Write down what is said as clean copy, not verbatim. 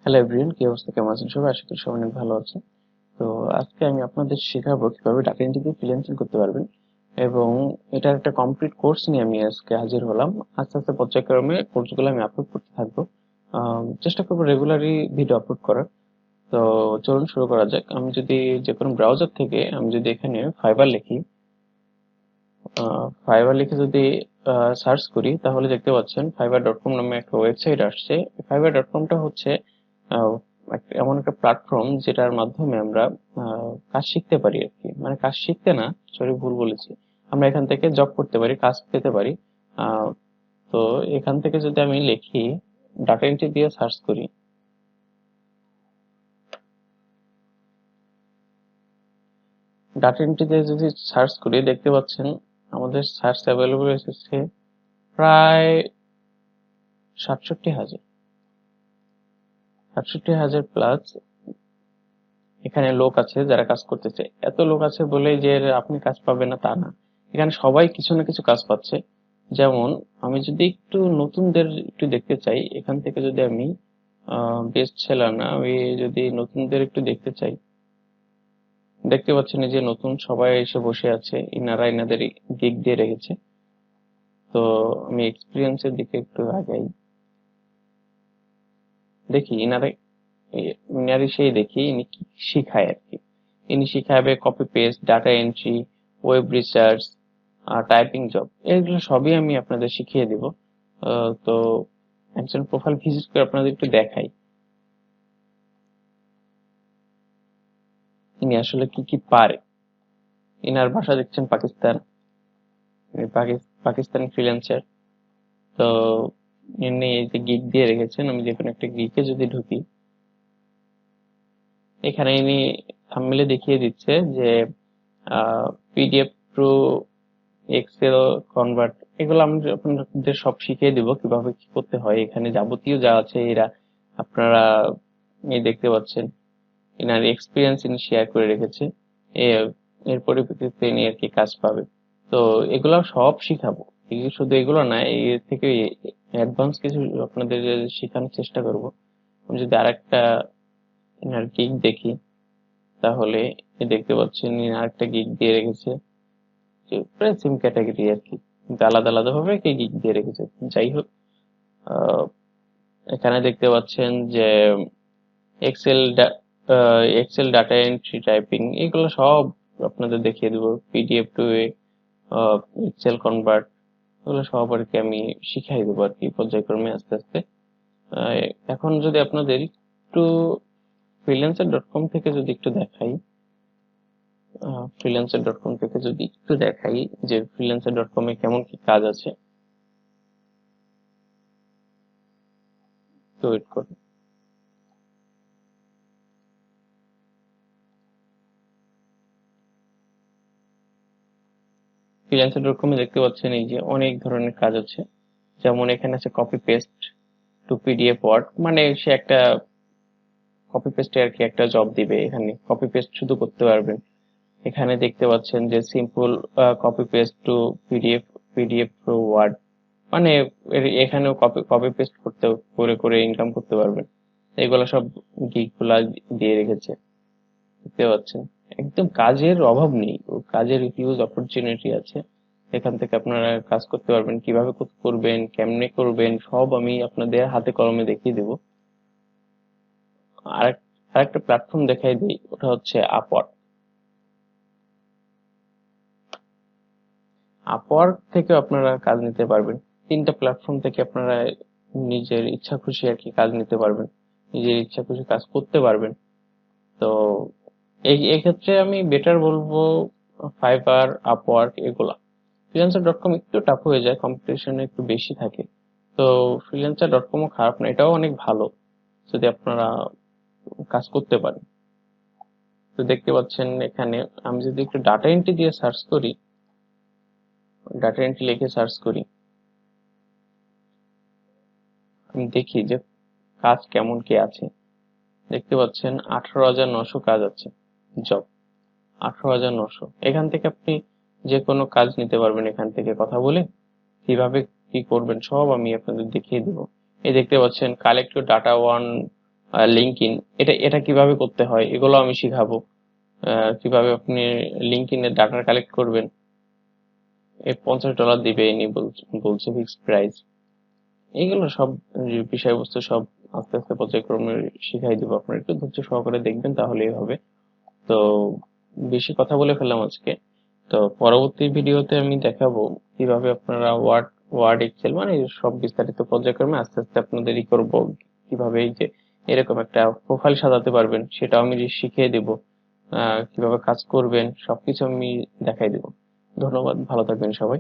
Hello everyone, কি অবস্থা, কেমন আছেন সবাই? আশা করি সবাই অনেক ভালো আছে। তো আজকে আমি আপনাদের শেখাবো কিভাবে ডাটা এন্ট্রি দিয়ে ফ্রিল্যান্সিং করতে পারবেন, এবং এটার একটা কমপ্লিট কোর্স নিয়ে আমি আজকে হাজির হলাম। আস্তে আস্তে পর্যায়ক্রমে কোর্সগুলো আমি আপলোড করতে থাকবো। চেষ্টা করবো রেগুলারই ভিডিও আপলোড করার। তো চলুন শুরু করা যাক। আমি যদি যে কোনো ব্রাউজার থেকে আমি যদি এখানে ফাইবার লিখি, ফাইবার লিখে যদি সার্চ করি, তাহলে দেখতে পাচ্ছেন fiverr.com নামে একটা ওয়েবসাইট আসছে। fiverr.comটা হচ্ছে আহ, এমন একটা প্ল্যাটফর্ম যেটার মাধ্যমে আমরা কাজ শিখতে পারি আর কি। মানে কাজ শিখতে না, সরি ভুল বলেছি, আমরা এখান থেকে জব করতে পারি, কাজ পেতে পারি। আহ, তো এখান থেকে যদি আমি লিখি, ডাটা এন্ট্রি দিয়ে সার্চ করি, ডাটা এন্ট্রি দিয়ে যদি সার্চ করি দেখতে পাচ্ছেন আমাদের সার্চ অ্যাভেলেবল এসেছে প্রায় 67,000, 67,000 প্লাস এখানে লোক আছে যারা কাজ করতেছে। এত লোক আছে বলেই যে আপনি কাজ পাবেন না তা না, এখানে সবাই কিছু না কিছু কাজ পাচ্ছে। যেমন আমি যদি একটু নতুনদের একটু দেখতে চাই, এখান থেকে যদি আমি বেস্ট সেলার না, আমি যদি নতুনদের একটু দেখতে চাই, দেখতে পাচ্ছেন এই যে নতুন সবাই এসে বসে আছে, ইনারা ইনাদের গিগ দিয়ে রেখেছে। তো আমি এক্সপিরিয়েন্সের দিকে একটু আগাই, দেখি ইনারা ইনারি সেই দেখি ইনি কি শিখায় আর কি। ইনি শিখাবে copy paste, data entry, web research, typing job, এগুলো সবই আমি আপনাদের শিখিয়ে দিব। তো একজন প্রোফাইল ভিজিট করে আপনাদের একটু দেখাই ইনি আসলে কি কি পারে। ইনার ভাষা দেখছেন পাকিস্তান, ইনি পাকিস্তানি ফ্রিল্যান্সার। তো ইনি এই যে গিগ দিয়ে রেখেছেন, আমি যে কোনো একটা গিগে যদি ঢুকি, এখানে ইনি থাম্বনেইলে দেখিয়ে দিচ্ছে যে পিডিএফ টু এক্সেল কনভার্ট, এগুলো আমি আপনাদের সব শিখিয়ে দিব কিভাবে কি করতে হয়। এখানে যাবতীয় যা আছে এরা আপনারা এই দেখতে পাচ্ছেন, এনার এক্সপিরিয়েন্স ইনি শেয়ার করে রেখেছে। এর পরিপ্রেক্ষিতে ইনি আর কি কাজ পাবে। তো এগুলো সব শিখাবো, শুধু এগুলো না, এর থেকে অ্যাডভান্স কিছু আপনাদের শেখানোর চেষ্টা করব। আমি যদি আরেকটা এনার গিগ দেখি, তাহলে দেখতে পাচ্ছেন ইনি আরেকটা গিগ দিয়ে রেখেছে, যে প্রায় সেম ক্যাটাগরি আর কি, কিন্তু আলাদা আলাদা ভাবে কে গিগ দিয়ে রেখেছে। যাই হোক, আহ, এখানে দেখতে পাচ্ছেন যে excel excel data entry, typing, এগুলো সব আপনাদের দেখিয়ে দেবো। পিডিএফ টু এক্সেল কনভার্ট, এগুলো সব আর কি আমি শিখাই দেবো আর কি পর্যায়ক্রমে আস্তে আস্তে। আহ, এখন যদি আপনাদের একটু freelancer.com থেকে যদি একটু দেখাই, freelancer.com থেকে যদি একটু দেখাই যে freelancer.com এ কেমন কি কাজ আছে, তো ওয়েট করুন। freelancer.com এ দেখতে পাচ্ছেন এই যে অনেক ধরনের কাজ আছে। যেমন এখানে আছে copy paste to PDF word, মানে সে একটা কপি পেস্টে আর কি একটা জব দিবে, এখানে কপি পেস্ট শুধু করতে পারবেন। এখানে দেখতে পাচ্ছেন যে simple copy paste to PDF, PDF to word, মানে এখানেও কপি কপি পেস্ট করতে করে করে ইনকাম করতে পারবেন। এগুলো সব গিগ গুলা দিয়ে রেখেছে, দেখতে পাচ্ছেন। একদম কাজের অভাব নেই, ও কাজের হিউজ অপরচুনিটি আছে। এখান থেকে আপনারা কাজ করতে পারবেন, কিভাবে করবেন, কেমনে করবেন, সব আমি আপনাদের হাতে কলমে দেখিয়ে দেবো। আর আরেকটা প্ল্যাটফর্ম দেখাই দিই, ওটা হচ্ছে আপওয়ার্ক। আপওয়ার্ক থেকে আপনারা কাজ নিতে পারবেন। তিনটা প্ল্যাটফর্ম থেকে আপনারা নিজের ইচ্ছা খুশি আর কি কাজ নিতে পারবেন, নিজের ইচ্ছা খুশি কাজ করতে পারবেন। তো এই ক্ষেত্রে আমি বেটার বলবো ফাইবার, আপওয়ার্ক, এগুলা। ফ্রিল্যান্সার.কম একটু টাফ হয়ে যায়, কম্পিটিশন একটু বেশি থাকে। তো ফ্রিল্যান্সার.কমও খারাপ না, এটাও অনেক ভালো যদি আপনারা কাজ করতে পারেন। তো দেখতে পাচ্ছেন এখানে আমি যদি একটু ডাটা এন্ট্রি দিয়ে সার্চ করি, ডাটা এন্ট্রি লিখে সার্চ করি, আমি দেখি যে কাজ কেমন কি আছে। দেখতে পাচ্ছেন 18,900 কাজ আছে, জব 18,900। এখান থেকে আপনি যে কোনো কাজ নিতে পারবেন, এখান থেকে কথা বলে কিভাবে কি করবেন সব আমি আপনাদের দেখিয়ে দিব। এই দেখতে পাচ্ছেন collect your data one LinkedIn, এটা এটা কিভাবে করতে হয় এগুলো আমি শিখাবো। কিভাবে আপনি লিঙ্কডইনে ডাটা কালেক্ট করবেন। এই $50 দিবে ইনি বলছে ফিক্সড প্রাইস। এইগুলো সব বিষয়বস্তু সব আস্তে আস্তে পর্যায়ক্রমে শিখাই দিব, আপনারা একটু ধৈর্য সহকারে দেখবেন তাহলেই হবে। তো বেশি কথা বলে ফেললাম আজকে। তো পরবর্তী ভিডিওতে আমি দেখাবো কিভাবে আপনারা ওয়ার্ড ওয়ার্ড এক্সেল মানে সব বিস্তারিত পর্যায়ক্রমে আস্তে আস্তে আপনাদেরই করব, কিভাবে এই যে এরকম একটা প্রোফাইল সাজাতে পারবেন সেটাও আমি শিখিয়ে দেব। কিভাবে কাজ করবেন সবকিছু আমি দেখাই দেব। ধন্যবাদ, ভালো থাকবেন সবাই।